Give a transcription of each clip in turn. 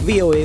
VOA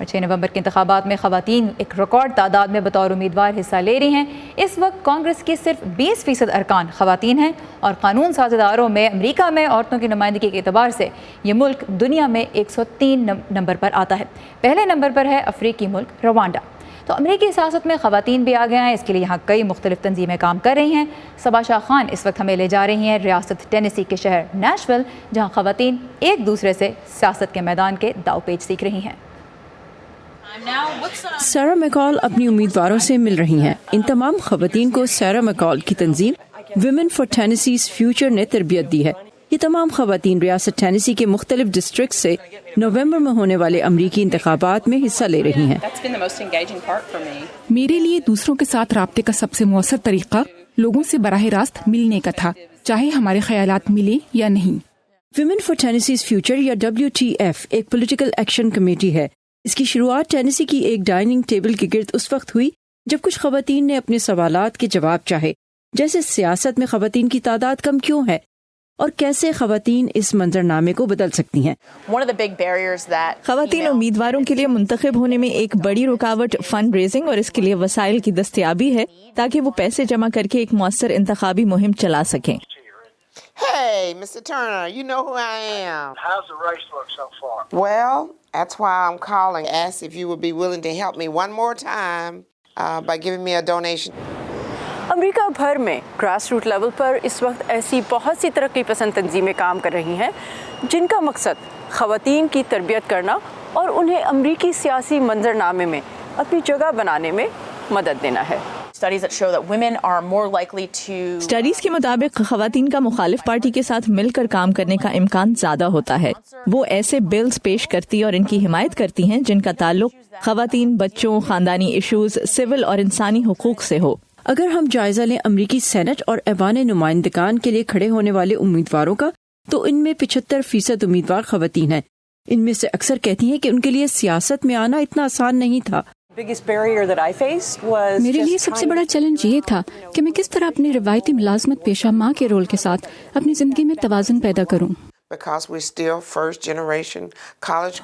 اور 6 نومبر کے انتخابات میں خواتین ایک ریکارڈ تعداد میں بطور امیدوار حصہ لے رہی ہیں. اس وقت کانگریس کی صرف 20% ارکان خواتین ہیں اور قانون ساز اداروں میں امریکہ میں عورتوں کی نمائندگی کے اعتبار سے یہ ملک دنیا میں 103 نمبر پر آتا ہے. پہلے نمبر پر ہے افریقی ملک روانڈا. تو امریکی سیاست میں خواتین بھی آ گئے ہیں. اس کے لیے یہاں کئی مختلف تنظیمیں کام کر رہی ہیں. صبا شاہ خان اس وقت ہمیں لے جا رہی ہیں ریاست ٹینیسی کے شہر نیشول، جہاں خواتین ایک دوسرے سے سیاست کے میدان کے داؤ پیچ سیکھ رہی ہیں. سارا میکال اپنی امیدواروں سے مل رہی ہیں. ان تمام خواتین کو سارا میکال کی تنظیم ویمن فار ٹینیسیز فیوچر نے تربیت دی ہے. یہ تمام خواتین ریاست ٹینیسی کے مختلف ڈسٹرکٹ سے نومبر میں ہونے والے امریکی انتخابات میں حصہ لے رہی ہیں. میرے لیے دوسروں کے ساتھ رابطے کا سب سے مؤثر طریقہ لوگوں سے براہ راست ملنے کا تھا، چاہے ہمارے خیالات ملے یا نہیں. ویمن فار ٹینیسیز فیوچر یا WTF ایک پولیٹیکل ایکشن کمیٹی ہے. اس کی شروعات ٹینیسی کی ایک ڈائننگ ٹیبل کے گرد اس وقت ہوئی جب کچھ خواتین نے اپنے سوالات کے جواب چاہے، جیسے سیاست میں خواتین کی تعداد کم کیوں ہے اور کیسے خواتین اس منظرنامے کو بدل سکتی ہیں. خواتین امیدواروں کے لیے منتخب ہونے میں ایک بڑی رکاوٹ فنڈ ریزنگ اور اس کے لیے وسائل کی دستیابی ہے تاکہ وہ پیسے جمع کر کے ایک مؤثر انتخابی مہم چلا سکیں. Hey, Mr. Turner, you know who I am. How's the race look so far? Well, that's why I'm calling. Ask if you would be willing to help me one more time by giving me a donation. امریکہ بھر میں grass root level پر اس وقت ایسی بہت سی ترقی پسند تنظیمیں کام کر رہی ہیں جن کا مقصد خواتین کی تربیت کرنا اور انہیں امریکی سیاسی منظرنامے میں اپنی جگہ بنانے میں مدد دینا ہے. اسٹڈیز کے مطابق خواتین کا مخالف پارٹی کے ساتھ مل کر کام کرنے کا امکان زیادہ ہوتا ہے. وہ ایسے بلز پیش کرتی اور ان کی حمایت کرتی ہیں جن کا تعلق خواتین، بچوں، خاندانی ایشوز، سول اور انسانی حقوق سے ہو. اگر ہم جائزہ لیں امریکی سینٹ اور ایوان نمائندگان کے لیے کھڑے ہونے والے امیدواروں کا، تو ان میں 75% امیدوار خواتین ہیں. ان میں سے اکثر کہتی ہیں کہ ان کے لیے سیاست میں آنا اتنا آسان نہیں تھا. میرے لیے سب سے بڑا چیلنج یہ تھا کہ میں کس طرح اپنے روایتی ملازمت پیشہ ماں کے رول کے ساتھ اپنی زندگی میں توازن پیدا کروں.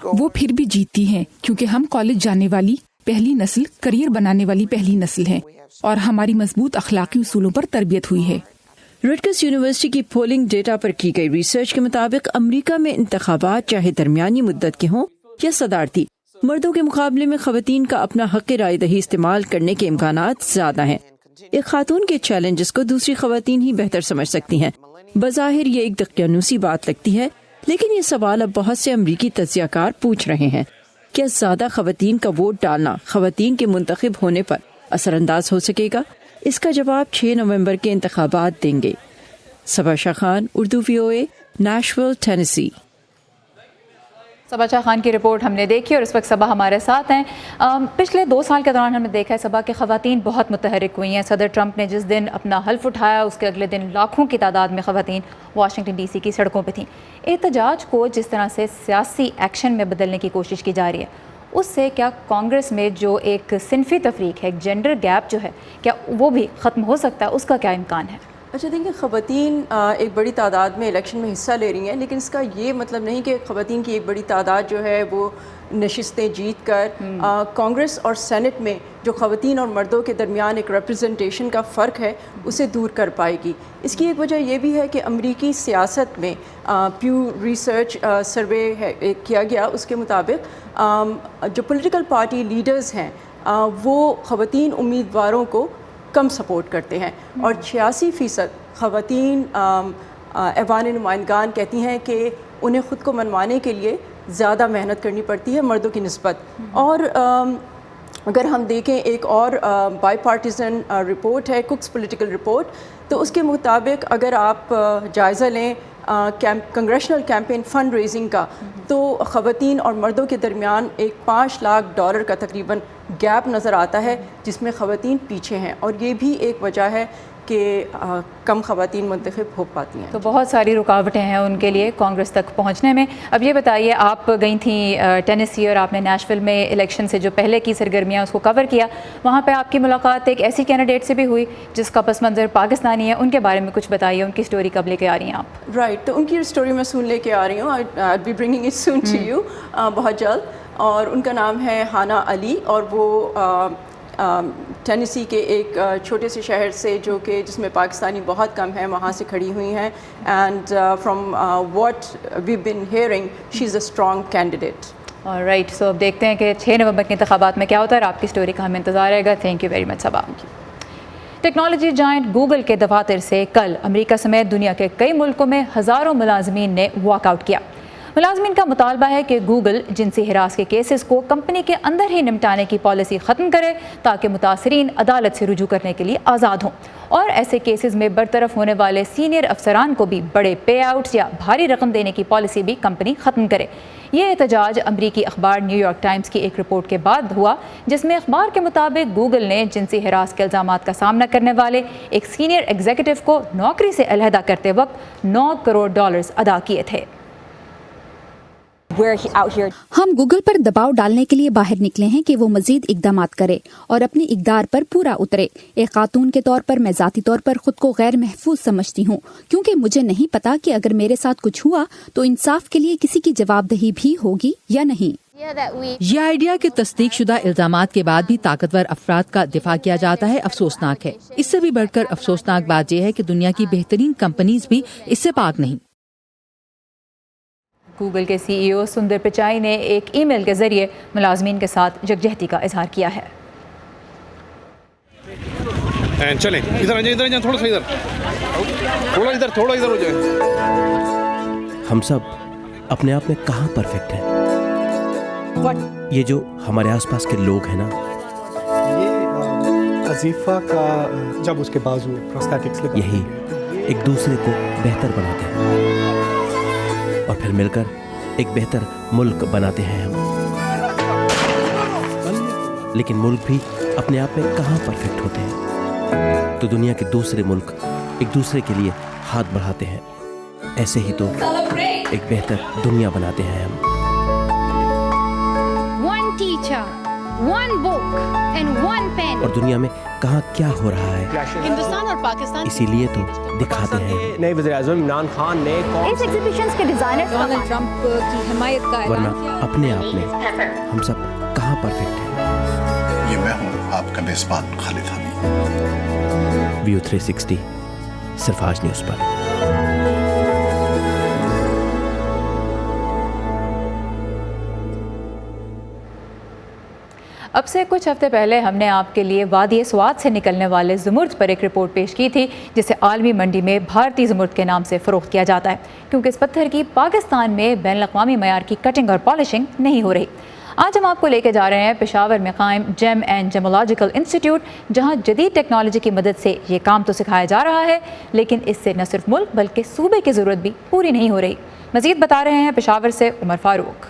وہ پھر بھی جیتتی ہیں کیونکہ ہم کالج جانے والی پہلی نسل، کریئر بنانے والی پہلی نسل ہیں اور ہماری مضبوط اخلاقی اصولوں پر تربیت ہوئی ہے. رٹگرز یونیورسٹی کی پولنگ ڈیٹا پر کی گئی ریسرچ کے مطابق امریکہ میں انتخابات چاہے درمیانی مدت کے ہوں یا صدارتی، مردوں کے مقابلے میں خواتین کا اپنا حق رائے دہی استعمال کرنے کے امکانات زیادہ ہیں. ایک خاتون کے چیلنجز کو دوسری خواتین ہی بہتر سمجھ سکتی ہیں. بظاہر یہ ایک دقیانوسی بات لگتی ہے، لیکن یہ سوال اب بہت سے امریکی تجزیہ کار پوچھ رہے ہیں. کیا زیادہ خواتین کا ووٹ ڈالنا خواتین کے منتخب ہونے پر اثر انداز ہو سکے گا؟ اس کا جواب 6 نومبر کے انتخابات دیں گے. صبا شاہ Khan, Urdu VOA، Nashville, Tennessee. صبا شاہ خان کی رپورٹ ہم نے دیکھی اور اس وقت صبا ہمارے ساتھ ہیں. پچھلے 2 سال کے دوران ہم نے دیکھا ہے صبا کہ خواتین بہت متحرک ہوئی ہیں. صدر ٹرمپ نے جس دن اپنا حلف اٹھایا اس کے اگلے دن لاکھوں کی تعداد میں خواتین واشنگٹن DC کی سڑکوں پہ تھیں. احتجاج کو جس طرح سے سیاسی ایکشن میں بدلنے کی کوشش کی جا رہی ہے، اس سے کیا کانگریس میں جو ایک صنفی تفریق ہے، ایک جینڈر گیپ جو ہے، کیا وہ بھی ختم ہو سکتا ہے؟ اس کا کیا امکان ہے؟ اچھا دیکھیں، خواتین ایک بڑی تعداد میں الیکشن میں حصہ لے رہی ہیں، لیکن اس کا یہ مطلب نہیں کہ خواتین کی ایک بڑی تعداد جو ہے وہ نشستیں جیت کر کانگریس اور سینٹ میں جو خواتین اور مردوں کے درمیان ایک ریپرزنٹیشن کا فرق ہے اسے دور کر پائے گی. اس کی ایک وجہ یہ بھی ہے کہ امریکی سیاست میں پیو ریسرچ سروے کیا گیا، اس کے مطابق جو پولیٹیکل پارٹی لیڈرز ہیں وہ خواتین امیدواروں کو کم سپورٹ کرتے ہیں، اور 86% خواتین ایوان نمائندگان کہتی ہیں کہ انہیں خود کو منوانے کے لیے زیادہ محنت کرنی پڑتی ہے مردوں کی نسبت. اور اگر ہم دیکھیں ایک اور بائی پارٹیزن رپورٹ ہے، ککس پولیٹیکل رپورٹ، تو اس کے مطابق اگر آپ جائزہ لیں کنگریشنل کیمپین فنڈ ریزنگ کا، تو خواتین اور مردوں کے درمیان ایک $5 لاکھ کا تقریباً گیپ نظر آتا ہے جس میں خواتین پیچھے ہیں، اور یہ بھی ایک وجہ ہے کہ کم خواتین منتخب ہو پاتی ہیں. تو بہت ساری رکاوٹیں ہیں ان کے لیے کانگریس تک پہنچنے میں. اب یہ بتائیے، آپ گئی تھیں ٹینیسی اور آپ نے نیشول میں الیکشن سے جو پہلے کی سرگرمیاں اس کو کور کیا، وہاں پہ آپ کی ملاقات ایک ایسی کینڈیڈیٹ سے بھی ہوئی جس کا پس منظر پاکستانی ہے. ان کے بارے میں کچھ بتائیے، ان کی سٹوری کب لے کے آ رہی ہیں آپ؟ رائٹ، تو ان کی سٹوری میں سن لے کے آ رہی ہوں. I'll be bringing it soon to you، بہت جلد. اور ان کا نام ہے ہانا علی، اور وہ ٹینیسی کے ایک چھوٹے سے شہر سے جس میں پاکستانی بہت کم ہیں وہاں سے کھڑی ہوئی ہیں. And from what we been hearing she is a strong candidate. Right, so اب دیکھتے ہیں کہ 6 نومبر کے انتخابات میں کیا ہوتا ہے، اور آپ کی اسٹوری کا ہمیں انتظار رہے گا. Thank you very much Saba. Technology giant Google کے دفاتر سے کل امریکہ سمیت دنیا کے کئی ملکوں میں ہزاروں ملازمین نے واک آؤٹ کیا. ملازمین کا مطالبہ ہے کہ گوگل جنسی ہراس کے کیسز کو کمپنی کے اندر ہی نمٹانے کی پالیسی ختم کرے تاکہ متاثرین عدالت سے رجوع کرنے کے لیے آزاد ہوں، اور ایسے کیسز میں برطرف ہونے والے سینئر افسران کو بھی بڑے پے آؤٹس یا بھاری رقم دینے کی پالیسی بھی کمپنی ختم کرے. یہ احتجاج امریکی اخبار نیو یارک ٹائمز کی ایک رپورٹ کے بعد ہوا، جس میں اخبار کے مطابق گوگل نے جنسی ہراس کے الزامات کا سامنا کرنے والے ایک سینئر ایگزیکٹو کو نوکری سے علیحدہ کرتے وقت $9 کروڑ ادا کیے تھے. ہم گوگل پر دباؤ ڈالنے کے لیے باہر نکلے ہیں کہ وہ مزید اقدامات کرے اور اپنے اقدار پر پورا اترے. ایک خاتون کے طور پر میں ذاتی طور پر خود کو غیر محفوظ سمجھتی ہوں، کیونکہ مجھے نہیں پتا کہ اگر میرے ساتھ کچھ ہوا تو انصاف کے لیے کسی کی جواب دہی بھی ہوگی یا نہیں. یہ آئیڈیا کہ تصدیق شدہ الزامات کے بعد بھی طاقتور افراد کا دفاع کیا جاتا ہے افسوسناک ہے. اس سے بھی بڑھ کر افسوسناک بات یہ ہے کہ دنیا کی بہترین کمپنیز بھی اس سے پاک نہیں. گوگل کے سی ای او سندر پچائی نے ایک ای میل کے ذریعے ملازمین کے ساتھ یکجہتی کا اظہار کیا ہے. چلیں ادھر ادھر تھوڑا سا تھوڑا ادھر ہو جائے. ہم سب اپنے آپ میں کہاں پرفیکٹ ہیں؟ یہ جو ہمارے آس پاس کے لوگ ہیں نا، یہ عزیفہ کا جب اس کے بازو پروستھیٹکس لگا، یہی ایک دوسرے کو بہتر بناتے ہیں اور پھر مل کر ایک بہتر ملک بناتے ہیں ہم. لیکن ملک بھی اپنے آپ میں کہاں پرفیکٹ ہوتے ہیں، تو دنیا کے دوسرے ملک ایک دوسرے کے لیے ہاتھ بڑھاتے ہیں. ایسے ہی تو ایک بہتر دنیا بناتے ہیں ہم. One teacher, one book and one pen. اور دنیا میں کہاں کیا ہو رہا ہے، ہندوستان اور پاکستان اسی لیے تو دکھاتے ہیں. نئے وزیر اعظم عمران خان نے اس ایگزیبیشنز کے ڈیزائنر ڈونلڈ ٹرمپ کی حمایت کا ورنہ اپنے آپ میں ہم سب کہاں پرفیکٹ ہیں. یہ میں ہوں آپ کا میزبان خالد حمید. ویو 360 صرف آج نیوز پر. اب سے کچھ ہفتے پہلے ہم نے آپ کے لیے وادی سوات سے نکلنے والے زمرد پر ایک رپورٹ پیش کی تھی، جسے عالمی منڈی میں بھارتی زمرد کے نام سے فروخت کیا جاتا ہے، کیونکہ اس پتھر کی پاکستان میں بین الاقوامی معیار کی کٹنگ اور پالشنگ نہیں ہو رہی. آج ہم آپ کو لے کے جا رہے ہیں پشاور میں قائم جیم اینڈ جیمولوجیکل انسٹیٹیوٹ، جہاں جدید ٹیکنالوجی کی مدد سے یہ کام تو سکھایا جا رہا ہے، لیکن اس سے نہ صرف ملک بلکہ صوبے کی ضرورت بھی پوری نہیں ہو رہی. مزید بتا رہے ہیں پشاور سے عمر فاروق.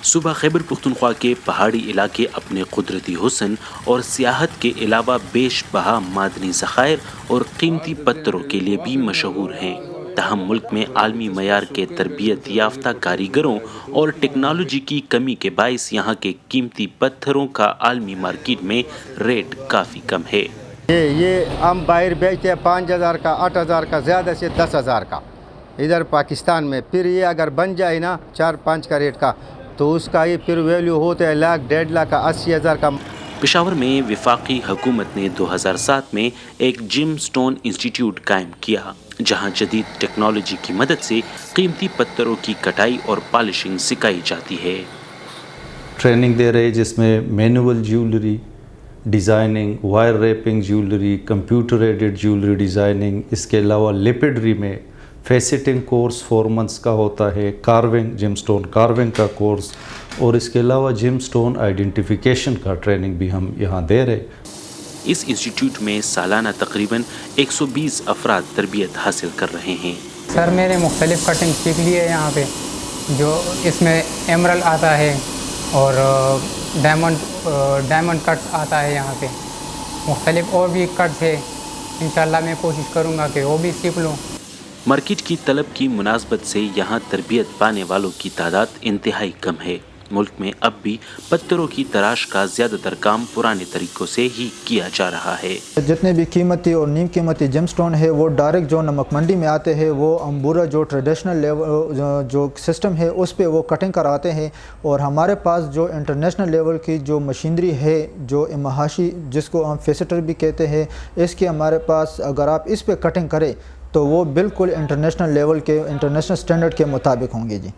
صوبہ خیبر پختونخوا کے پہاڑی علاقے اپنے قدرتی حسن اور سیاحت کے علاوہ بیش بہا معدنی ذخائر اور قیمتی پتھروں کے لیے بھی مشہور ہیں. تاہم ملک میں عالمی معیار کے تربیت یافتہ کاریگروں اور ٹیکنالوجی کی کمی کے باعث یہاں کے قیمتی پتھروں کا عالمی مارکیٹ میں ریٹ کافی کم ہے. یہ ہم باہر بیچتے ہیں 5,000 کا، 8,000 کا، زیادہ سے 10,000 کا ادھر پاکستان میں. پھر یہ اگر بن جائے نا 4-5 کا ریٹ کا تو اس کا یہ پھر ویلیو ہوتا ہے 1,00,000 1,50,000 کا، 80,000 کا. پشاور میں وفاقی حکومت نے 2007 میں ایک جیم سٹون انسٹیٹیوٹ قائم کیا، جہاں جدید ٹیکنالوجی کی مدد سے قیمتی پتھروں کی کٹائی اور پالشنگ سکھائی جاتی ہے. ٹریننگ دے رہے جس میں manual jewellery designing, wire wrapping jewellery, computer aided jewellery designing, اس کے علاوہ لیپڈری میں فیسٹنگ کورس 4 months کا ہوتا ہے، کارونگ جیم سٹون کارونگ کا کورس، اور اس کے علاوہ جیم سٹون آئیڈینٹیفیکیشن کا ٹریننگ بھی ہم یہاں دے رہے. اس انسٹیٹیوٹ میں سالانہ تقریباً 120 افراد تربیت حاصل کر رہے ہیں. سر میں نے مختلف کٹنگ سیکھ لی ہے یہاں پہ، جو اس میں ایمرل آتا ہے اور ڈائمنڈ کٹ آتا ہے یہاں پہ، مختلف اور بھی کٹس ہے. انشاءاللہ میں کوشش کروں گا کہ وہ بھی سیکھ لوں. مارکیٹ کی طلب کی مناسبت سے یہاں تربیت پانے والوں کی تعداد انتہائی کم ہے. ملک میں اب بھی پتھروں کی تراش کا زیادہ تر کام پرانے طریقوں سے ہی کیا جا رہا ہے۔ جتنے بھی قیمتی اور نیم قیمتی جیم سٹون ہے وہ ڈائریکٹ جو نمک منڈی میں آتے ہیں وہ امبورا جو ٹریڈیشنل لیول جو سسٹم ہے اس پہ وہ کٹنگ کراتے ہیں، اور ہمارے پاس جو انٹرنیشنل لیول کی جو مشینری ہے جو امہاشی جس کو ہم فیسٹر بھی کہتے ہیں، اس کی ہمارے پاس اگر آپ اس پہ کٹنگ کریں تو وہ بالکل انٹرنیشنل لیول کے انٹرنیشنل سٹینڈرڈ کے مطابق ہوں گے جی۔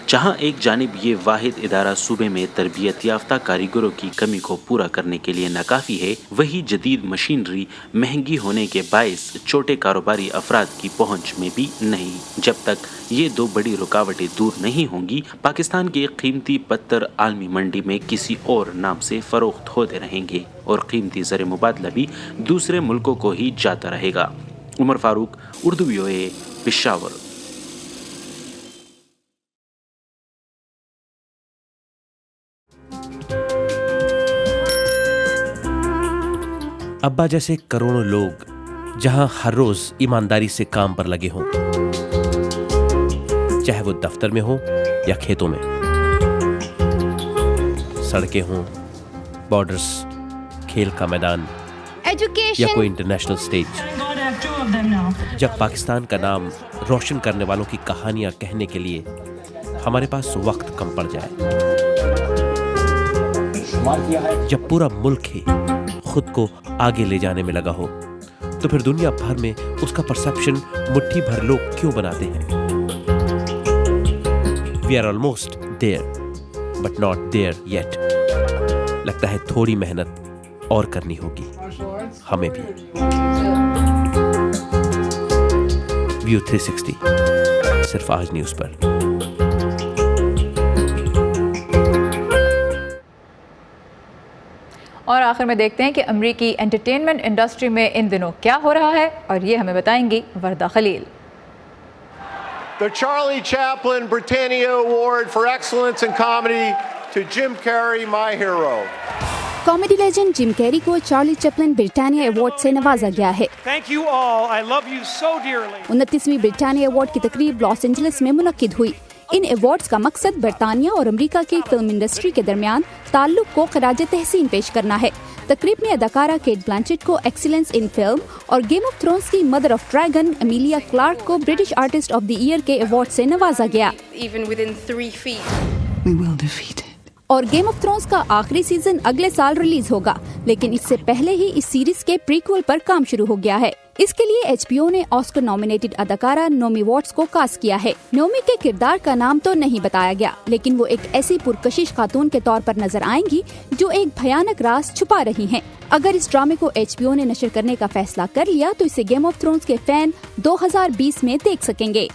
جہاں ایک جانب یہ واحد ادارہ صوبے میں تربیت یافتہ کاریگروں کی کمی کو پورا کرنے کے لیے ناکافی ہے، وہی جدید مشینری مہنگی ہونے کے باعث چھوٹے کاروباری افراد کی پہنچ میں بھی نہیں۔ جب تک یہ دو بڑی رکاوٹیں دور نہیں ہوں گی، پاکستان کے قیمتی پتھر عالمی منڈی میں کسی اور نام سے فروخت ہوتے رہیں گے اور قیمتی زر مبادلہ بھی دوسرے ملکوں کو ہی جاتا رہے گا۔ عمر فاروق، اردو VOA، پشاور۔ ابا جیسے کروڑوں لوگ جہاں ہر روز ایمانداری سے کام پر لگے ہوں، چاہے وہ دفتر میں ہوں یا کھیتوں میں، سڑکیں ہوں، بارڈرز، کھیل کا میدان یا کوئی انٹرنیشنل سٹیج، جب پاکستان کا نام روشن کرنے والوں کی کہانیاں کہنے کے لیے ہمارے پاس وقت کم پڑ جائے، جب پورا ملک ہی خود کو آگے لے جانے میں لگا ہو، تو پھر دنیا بھر میں اس کا پرسیپشن مٹھی بھر لوگ کیوں بناتے ہیں؟ We are almost there, but not there yet. لگتا ہے تھوڑی محنت اور کرنی ہوگی ہمیں بھی۔ ویو 360 صرف آج نیوز پر۔ اور آخر میں دیکھتے ہیں کہ امریکی انٹرٹینمنٹ انڈسٹری میں ان دنوں کیا ہو رہا ہے، اور یہ ہمیں بتائیں گی وردہ خلیل۔ The Charlie Chaplin Britannia Award for Excellence in Comedy to Jim Carrey, my hero. Comedy legend gym carry کو چارلی چپلن برٹانیہ ایوارڈ سے نوازا گیا ہے۔ Thank you all. I love you so dearly. 29ویں برٹانیہ ایوارڈ کی تقریب Los Angeles میں منعقد ہوئی۔ ان ایوارڈز کا مقصد برطانیہ اور امریکہ کی فلم انڈسٹری کے درمیان تعلق کو خراج تحسین پیش کرنا ہے۔ تقریب میں اداکارہ کیٹ بلانچٹ کو ایکسیلنس ان فلم اور گیم آف تھرونز کی mother of dragon Emilia Clarke کو British artist of the year کے ایوارڈ سے نوازا گیا۔ اور گیم آف تھرونز کا آخری سیزن اگلے سال ریلیز ہوگا، لیکن اس سے پہلے ہی اس سیریز کے پریکول پر کام شروع ہو گیا ہے۔ اس کے لیے HBO نے آسکر نامینیٹڈ اداکارہ نومی واٹس کو کاسٹ کیا ہے۔ نومی کے کردار کا نام تو نہیں بتایا گیا، لیکن وہ ایک ایسی پرکشش خاتون کے طور پر نظر آئیں گی جو ایک بھیانک راز چھپا رہی ہیں۔ اگر اس ڈرامے کو HBO نے نشر کرنے کا فیصلہ کر لیا تو اسے گیم آف تھرونز کے فین 2020 میں دیکھ سکیں گے۔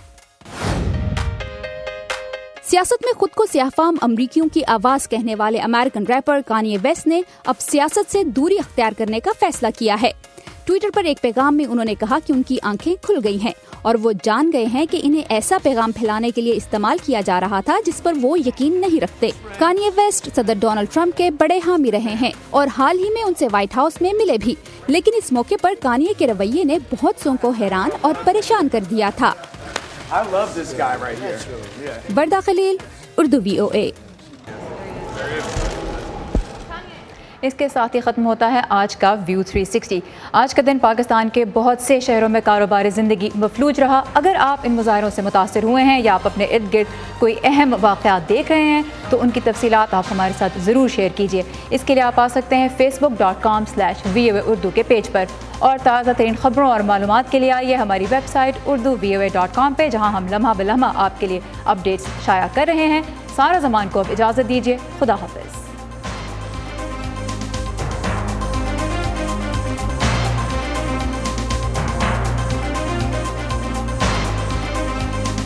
سیاست میں خود کو سیاہ فام امریکیوں کی آواز کہنے والے امریکن ریپر کانیے ویسٹ نے اب سیاست سے دوری اختیار کرنے کا فیصلہ کیا ہے۔ ٹویٹر پر ایک پیغام میں انہوں نے کہا کہ ان کی آنکھیں کھل گئی ہیں اور وہ جان گئے ہیں کہ انہیں ایسا پیغام پھیلانے کے لیے استعمال کیا جا رہا تھا جس پر وہ یقین نہیں رکھتے۔ کانیے ویسٹ صدر ڈونلڈ ٹرمپ کے بڑے حامی رہے ہیں اور حال ہی میں ان سے وائٹ ہاؤس میں ملے بھی، لیکن اس موقع پر کانیے کے رویے نے بہت سو کو حیران اور پریشان کر دیا تھا۔ وردہ خلیل، اردو VOA۔ اس کے ساتھ ہی ختم ہوتا ہے آج کا ویو 360۔ آج کا دن پاکستان کے بہت سے شہروں میں کاروباری زندگی مفلوج رہا۔ اگر آپ ان مظاہروں سے متاثر ہوئے ہیں یا آپ اپنے ارد گرد کوئی اہم واقعات دیکھ رہے ہیں تو ان کی تفصیلات آپ ہمارے ساتھ ضرور شیئر کیجیے۔ اس کے لیے آپ آ سکتے ہیں facebook.com/VOA اردو کے پیج پر، اور تازہ ترین خبروں اور معلومات کے لیے آئیے ہماری ویب سائٹ urduvoa.com پہ، جہاں ہم لمحہ بلمحہ آپ کے لیے اپڈیٹس شائع کر رہے ہیں۔ سارا زمان کو اب اجازت دیجیے، خدا حافظ۔